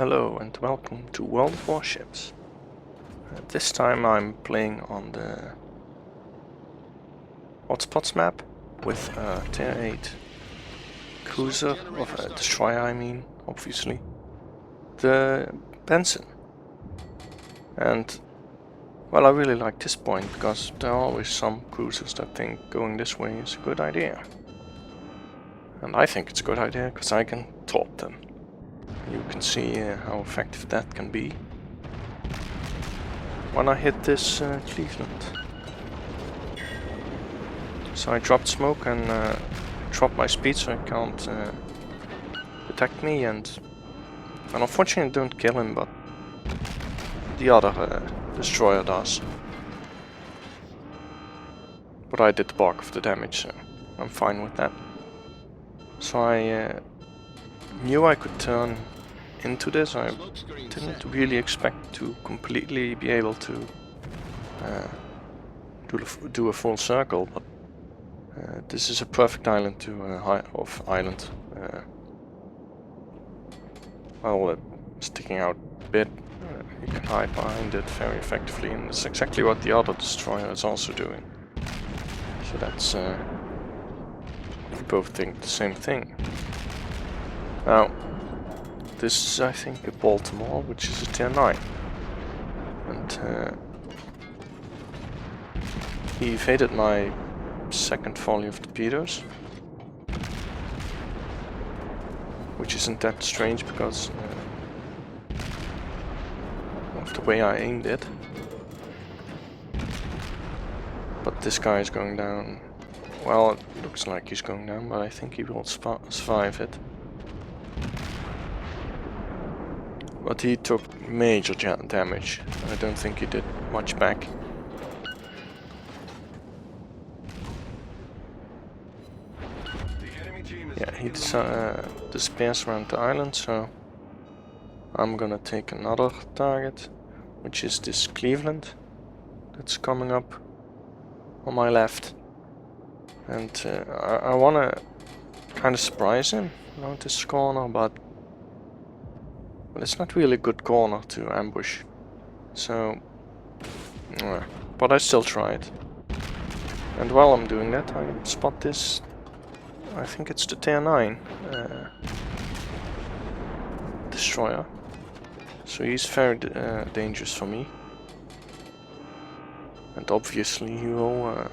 Hello and welcome to World of Warships. This time I'm playing on the Hotspots map with a Tier 8 cruiser, of a destroyer I mean, obviously. The Benson. And well, I really like this point because there are always some cruisers that think going this way is a good idea. And I think it's a good idea because I can top them. You can see how effective that can be when I hit this Cleveland. So I dropped smoke and dropped my speed so he can't detect me, and unfortunately I don't kill him, but the other destroyer does. But I did the bulk of the damage, so I'm fine with that. So I knew I could turn into this. I didn't really expect to completely be able to do a full circle, but this is a perfect island to well, sticking out a bit, you can hide behind it very effectively, and it's exactly what the other destroyer is also doing. So that's we both think the same thing. Now, this is, I think, a Baltimore, which is a Tier 9. And he evaded my second volley of torpedoes. Which isn't that strange because of the way I aimed it. But this guy is going down. Well, it looks like he's going down, but I think he will survive it. But he took major damage. I don't think he did much back. Yeah, he disappears around the island, so I'm gonna take another target, which is this Cleveland that's coming up on my left. And I wanna kind of surprise him around this corner, but it's not really a good corner to ambush, so but I still try it. And while I'm doing that, I spot this, I think it's the Tier 9 destroyer, so he's very dangerous for me, and obviously he will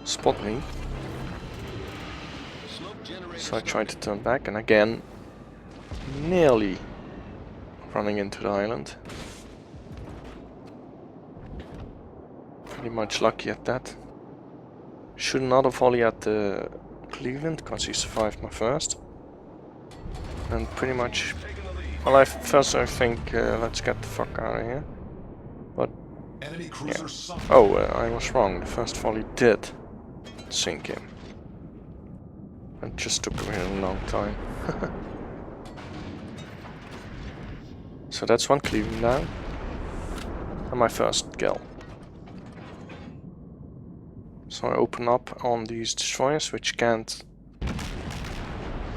spot me. So I try to turn back, and again nearly running into the island. Pretty much lucky at that. Shoot another volley at the Cleveland because he survived my first. And pretty much, well, I think let's get the fuck out of here. But yeah. Oh, I was wrong. The first volley did sink him. It just took a really long time. So that's one Cleveland down, and my first kill. So I open up on these destroyers, which can't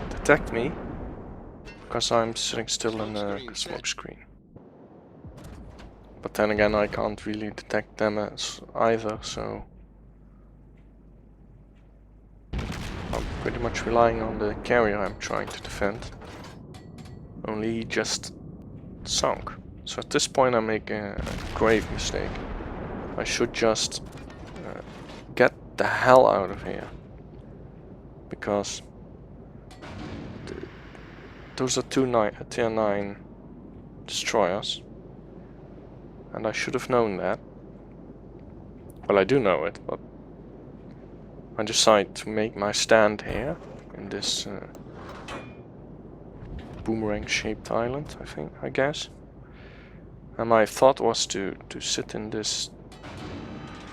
detect me, because I'm sitting still in the smoke screen. But then again, I can't really detect them as either, so I'm pretty much relying on the carrier I'm trying to defend. Only he just sunk. So at this point I make a grave mistake. I should just get the hell out of here, because those are two Tier 9 destroyers, and I should have known that. Well, I do know it, but I decide to make my stand here in this boomerang shaped island, I guess. And my thought was to sit in this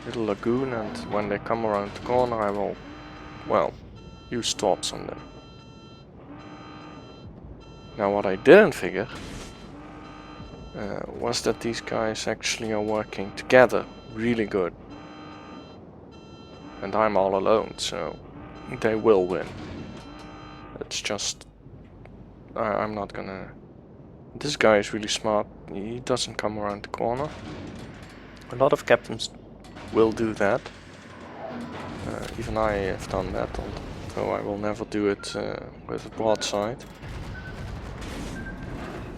little lagoon, and when they come around the corner I will, well, use torps on them. Now what I didn't figure was that these guys actually are working together really good. And I'm all alone, so they will win. It's just I'm not gonna This guy is really smart. He doesn't come around the corner. A lot of captains will do that. Even I have done that, although I will never do it with a broadside.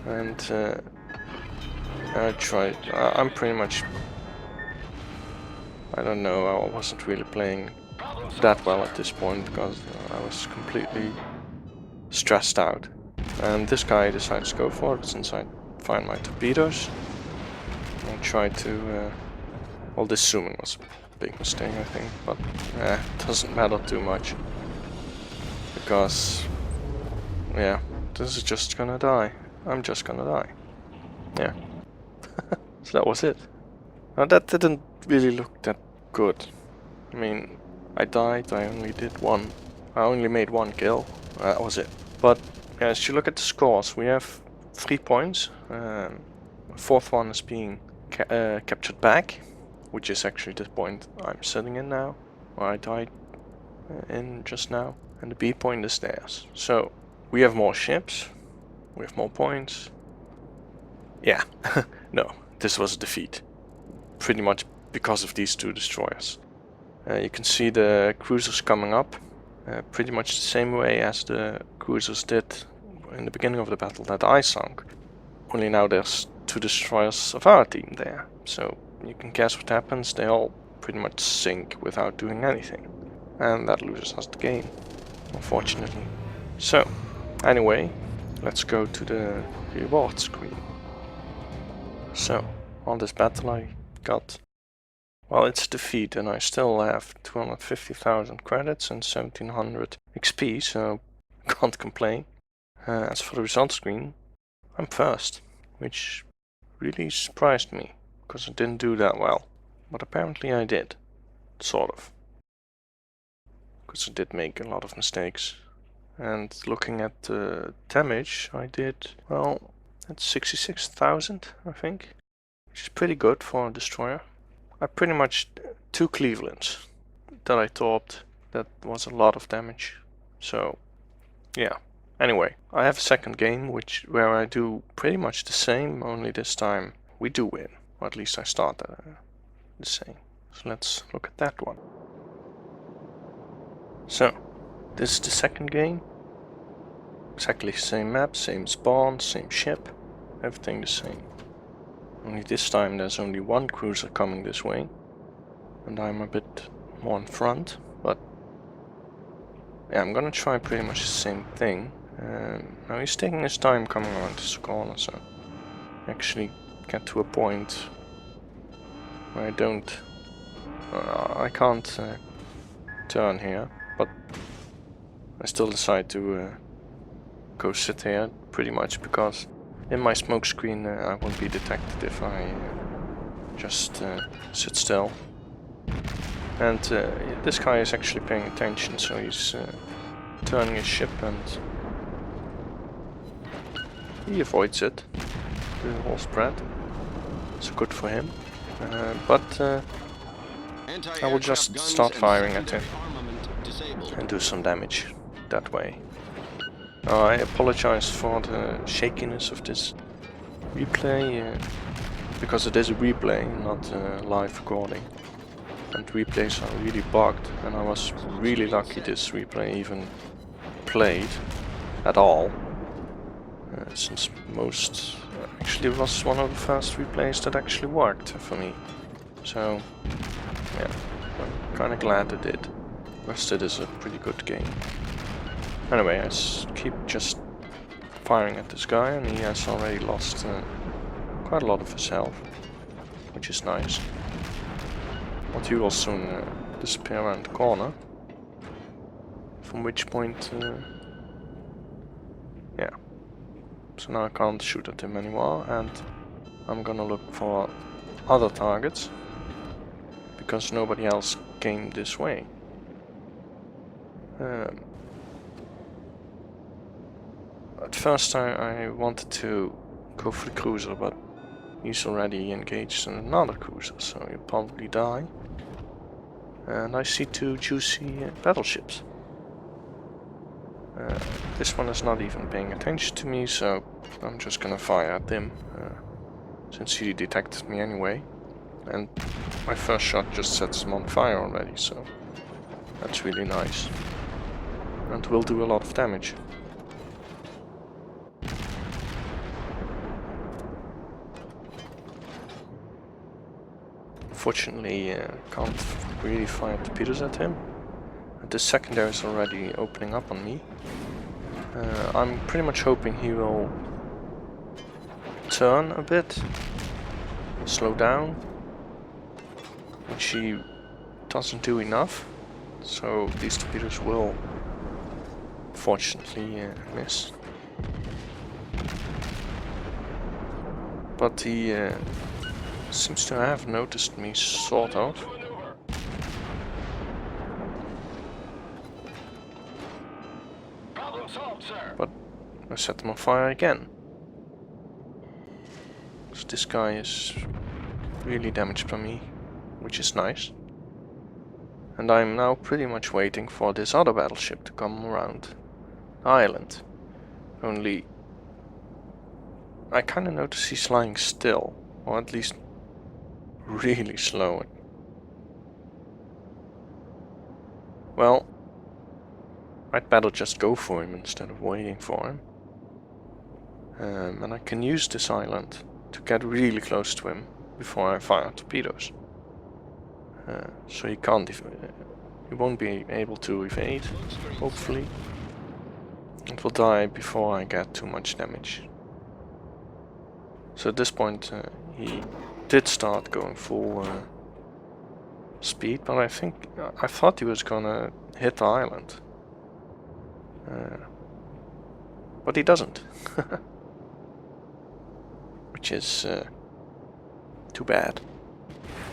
And I tried. I'm pretty much... I don't know, I wasn't really playing that well at this point because I was completely stressed out. And this guy decides to go for it since I find my torpedoes. I tried to... well, this zooming was a big mistake, I think, but it doesn't matter too much. Because, yeah, this is just gonna die. I'm just gonna die. Yeah. So that was it. Now that didn't really look that good. I mean, I died, I only made one kill. That was it. But yeah, as you look at the scores, we have 3 points. Fourth one is being captured back, which is actually the point I'm sitting in now, where I died in just now. And the B point is theirs. So we have more ships, we have more points. Yeah, no, this was a defeat. Pretty much because of these 2 destroyers. You can see the cruisers coming up pretty much the same way as the cruisers did in the beginning of the battle that I sunk. Only now there's 2 destroyers of our team there. So you can guess what happens, they all pretty much sink without doing anything. And that loses us the game, unfortunately. So, anyway, let's go to the reward screen. So, on this battle I got... well, it's a defeat and I still have 250,000 credits and 1700 XP, so can't complain. As for the result screen, I'm first, which really surprised me, because I didn't do that well. But apparently I did, sort of. Because I did make a lot of mistakes. And looking at the damage, I did, well, that's 66,000, I think. Which is pretty good for a destroyer. I pretty much 2 Clevelands that I thought that was a lot of damage. So, yeah. Anyway, I have a second game where I do pretty much the same, only this time we do win. Or at least I start the same. So let's look at that one. So, this is the second game. Exactly the same map, same spawn, same ship. Everything the same. Only this time there's only 1 cruiser coming this way. And I'm a bit more in front, but yeah, I'm gonna try pretty much the same thing. Now he's taking his time coming around this corner, so actually get to a point where I can't turn here, but I still decide to go sit here pretty much because in my smoke screen I won't be detected if I just sit still. And this guy is actually paying attention, so he's turning his ship and he avoids it, the whole spread. So good for him. But I will just start firing at him and do some damage that way. I apologize for the shakiness of this replay, because it is a replay, not a live recording. And replays are really bugged, and I was really lucky this replay even played at all. Since most... actually it was one of the first replays that actually worked for me. So, yeah, I'm kinda glad it did. Rest it is a pretty good game. Anyway, I keep just firing at this guy, and he has already lost quite a lot of his health, which is nice. But he will soon disappear around the corner, from which point, yeah. So now I can't shoot at him anymore, and I'm gonna look for other targets, because nobody else came this way. At first I wanted to go for the cruiser, but he's already engaged in another cruiser, so he'll probably die. And I see 2 juicy battleships. This one is not even paying attention to me, so I'm just gonna fire at him, since he detected me anyway. And my first shot just sets him on fire already, so that's really nice. And will do a lot of damage. Fortunately, can't really fire torpedoes at him. And the secondary is already opening up on me. I'm pretty much hoping he will turn a bit, slow down, which he doesn't do enough. So these torpedoes will fortunately miss. But he seems to have noticed me, sort of. But I set them on fire again. So this guy is really damaged by me, which is nice. And I'm now pretty much waiting for this other battleship to come around the island. Only I kind of notice he's lying still, or at least really slow. Well, I'd better just go for him instead of waiting for him. And I can use this island to get really close to him before I fire torpedoes. So he can't, he won't be able to evade, hopefully. It will die before I get too much damage. So at this point he did start going full speed, but I thought he was gonna hit the island. But he doesn't. Which is too bad.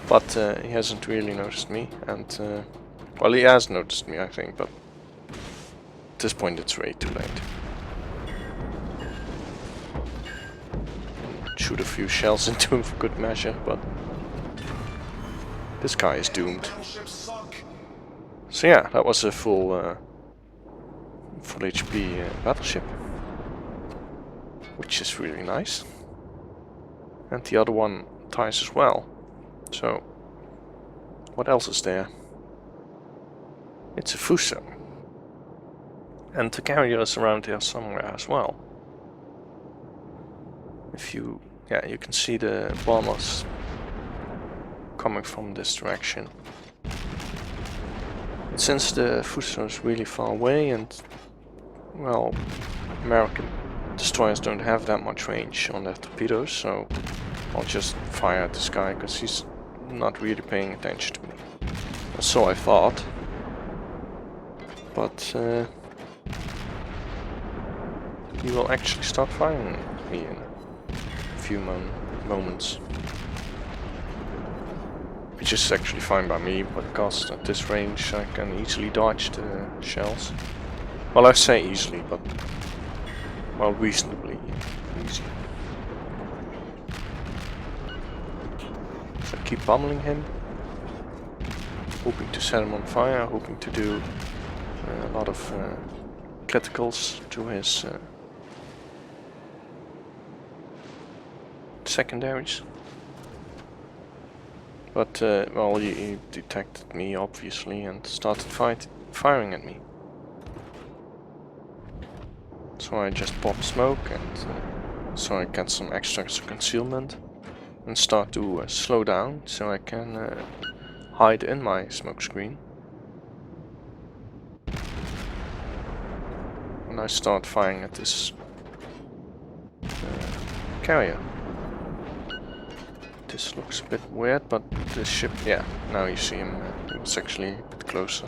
But he hasn't really noticed me, and well, he has noticed me, I think, but at this point it's way too late. Shoot a few shells into him for good measure, but this guy is doomed. So yeah, that was a full HP battleship, which is really nice. And the other one ties as well. So what else is there? It's a Fuso. And the carrier is around here somewhere as well. If you, yeah, you can see the bombers coming from this direction. And since the Fuso is really far away and, well, American destroyers don't have that much range on their torpedoes, so I'll just fire at this guy because he's not really paying attention to me. So I thought. But he will actually start firing at me in a few moments. Which is actually fine by me, because at this range I can easily dodge the shells. Well, I say easily, but well, reasonably easy. So I keep pummeling him, hoping to set him on fire, hoping to do a lot of criticals to his secondaries. But well, he detected me obviously and started firing at me. So I just pop smoke, and so I get some extra concealment and start to slow down so I can hide in my smoke screen. And I start firing at this carrier. This looks a bit weird, but this ship, yeah, now you see him, it was actually a bit closer.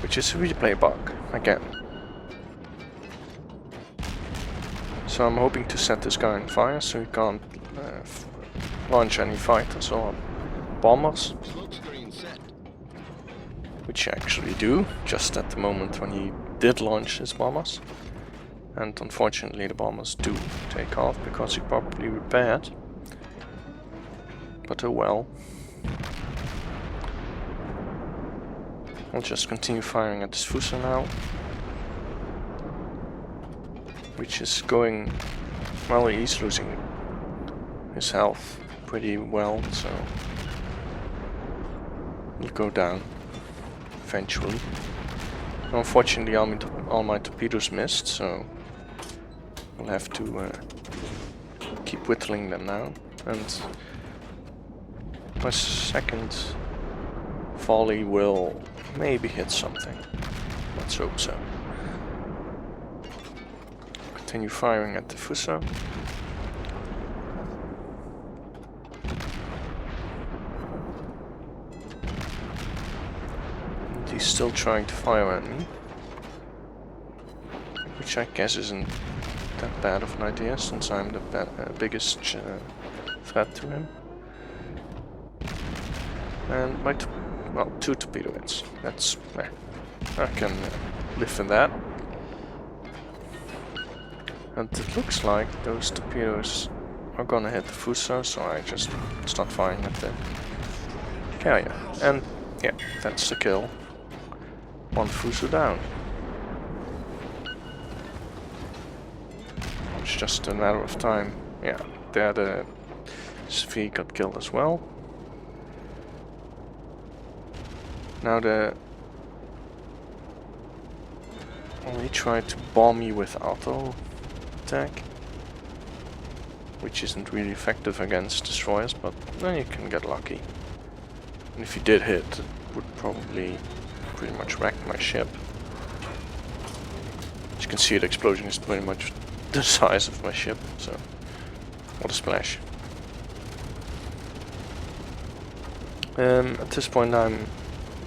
Which is a replay bug, again. So I'm hoping to set this guy on fire so he can't launch any fighters or bombers. Which I actually do, just at the moment when he did launch his bombers. And unfortunately the bombers do take off because he probably repaired. But oh well. I'll just continue firing at this Fuso now. which is going, well, he's losing his health pretty well, so he'll go down eventually. Unfortunately, all my torpedoes missed, so I'll have to keep whittling them now. And my second volley will maybe hit something. Let's hope so. Continue firing at the Fuso. And he's still trying to fire at me, which I guess isn't that bad of an idea, since I'm the biggest threat to him. And my well, 2 torpedo hits. That's I can live with that. And it looks like those torpedoes are gonna hit the Fuso, so I just start firing at the carrier. And yeah, that's the kill. 1 Fuso down. It's just a matter of time. Yeah, there the SV got killed as well. Now he tried to bomb me with auto attack, which isn't really effective against destroyers, but then you can get lucky. And if he did hit, it would probably pretty much wreck my ship. As you can see, the explosion is pretty much the size of my ship, so what a splash. At this point I'm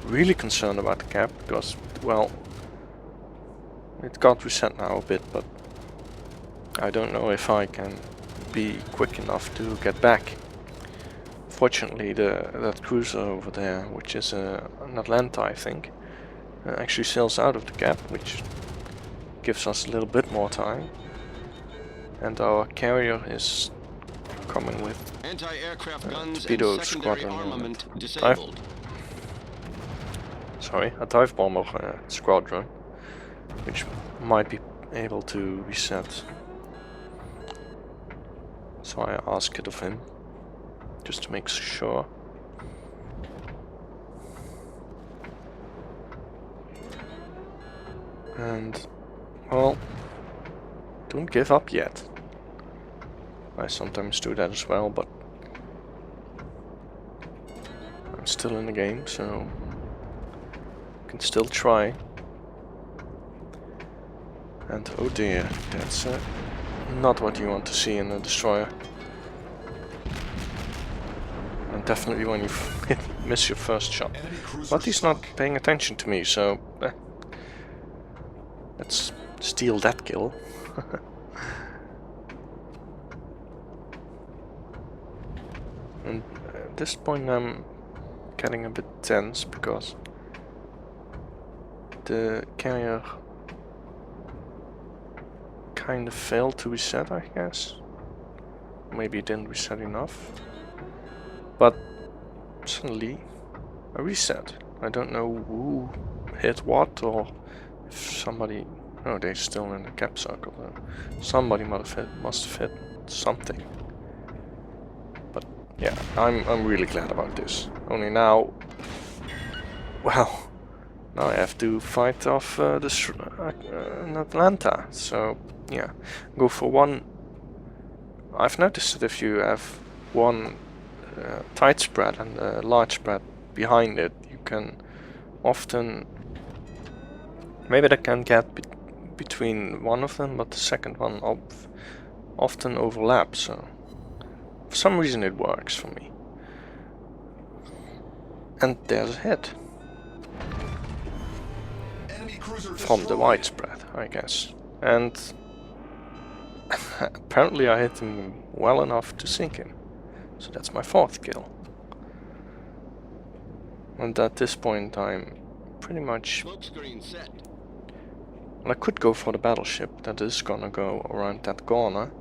really concerned about the cap, because, well, it got reset now a bit, but I don't know if I can be quick enough to get back. Fortunately, that cruiser over there, which is an Atlanta, I think, actually sails out of the gap, which gives us a little bit more time. And our carrier is coming with anti-aircraft guns torpedo and secondary squadron armament disabled. A dive bomber squadron, which might be able to reset. So I ask it of him, just to make sure. And, well, don't give up yet. I sometimes do that as well, but I'm still in the game, so I can still try. And oh dear, that's not what you want to see in a destroyer. And definitely when you miss your first shot. But he's not paying attention to me, so let's steal that kill. And at this point I'm getting a bit tense, because the carrier kind of failed to reset, I guess. Maybe it didn't reset enough. But suddenly a reset. I don't know who hit what, or if somebody... Oh, they're still in the cap circle. Somebody must have hit something. But yeah, I'm really glad about this. Only now, well, now I have to fight off an Atlanta. So yeah, go for one. I've noticed that if you have one tight spread and a large spread behind it, you can often, maybe they can get between one of them, but the second one often overlaps. So for some reason it works for me. And there's a hit from the widespread, I guess. And apparently I hit him well enough to sink him. So that's my 4th kill. And at this point I'm pretty much... Well, I could go for the battleship that is gonna go around that corner.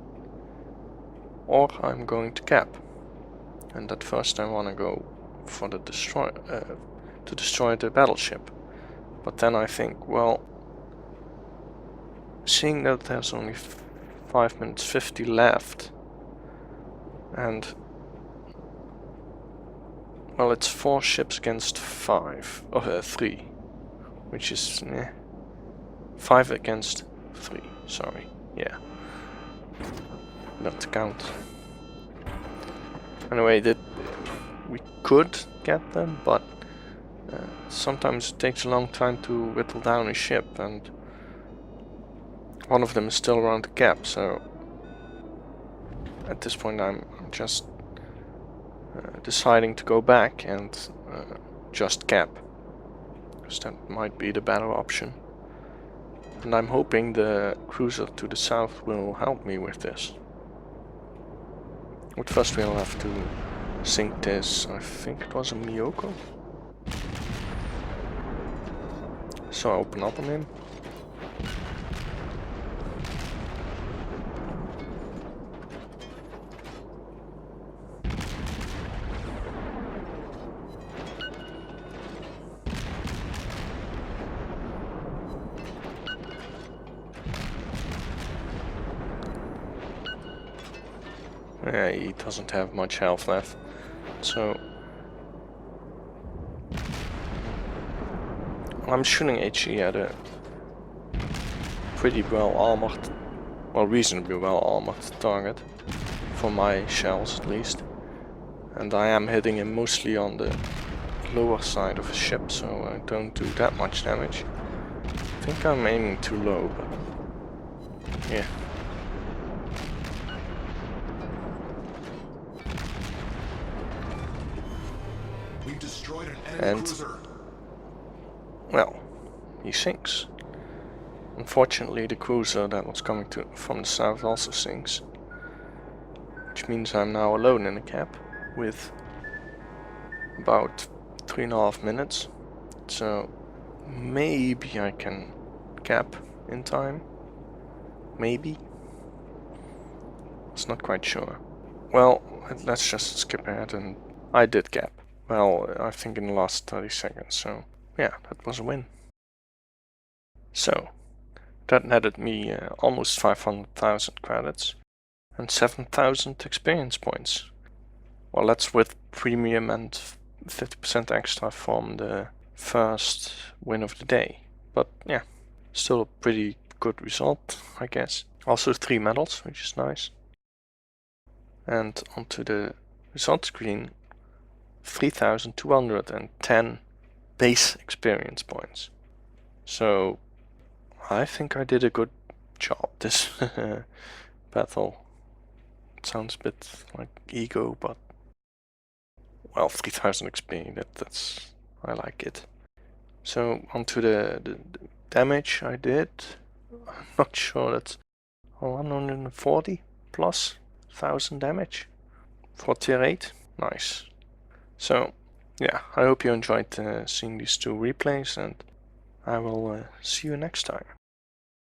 Or I'm going to cap. And at first I wanna go for the destroyer, to destroy the battleship. But then I think, well, seeing that there's only 5 minutes 50 left, and well, it's 4 ships against 5, or 3, which is 5 against 3. Sorry, yeah, not to count. Anyway, we could get them, but sometimes it takes a long time to whittle down a ship, and one of them is still around the cap, so at this point I'm just deciding to go back and just cap, because that might be the better option. And I'm hoping the cruiser to the south will help me with this. But first we'll have to sink this, I think it was a Miyoko. So I open up on him. Yeah, he doesn't have much health left, so I'm shooting HE at a pretty well armored, well, reasonably well armored target, for my shells at least, and I am hitting him mostly on the lower side of the ship, so I don't do that much damage. I think I'm aiming too low, but yeah. We've destroyed an enemy And cruiser. well, he sinks. Unfortunately, the cruiser that was coming from the south also sinks, which means I'm now alone in the cap with about 3.5 minutes. So maybe I can cap in time. Maybe. It's not quite sure. Well, let's just skip ahead, and I did cap. Well, I think in the last 30 seconds, so yeah, that was a win. So, that netted me almost 500,000 credits and 7,000 experience points. Well, that's with premium and 50% extra from the first win of the day. But yeah, still a pretty good result, I guess. Also 3 medals, which is nice. And onto the result screen, 3,210 base experience points. So I think I did a good job this battle. It sounds a bit like ego, but well, 3,000 XP, that's I like it. So onto the damage I did. I'm not sure, that's 140 plus 1,000 damage for tier 8. Nice. So yeah, I hope you enjoyed seeing these 2 replays, and I will see you next time.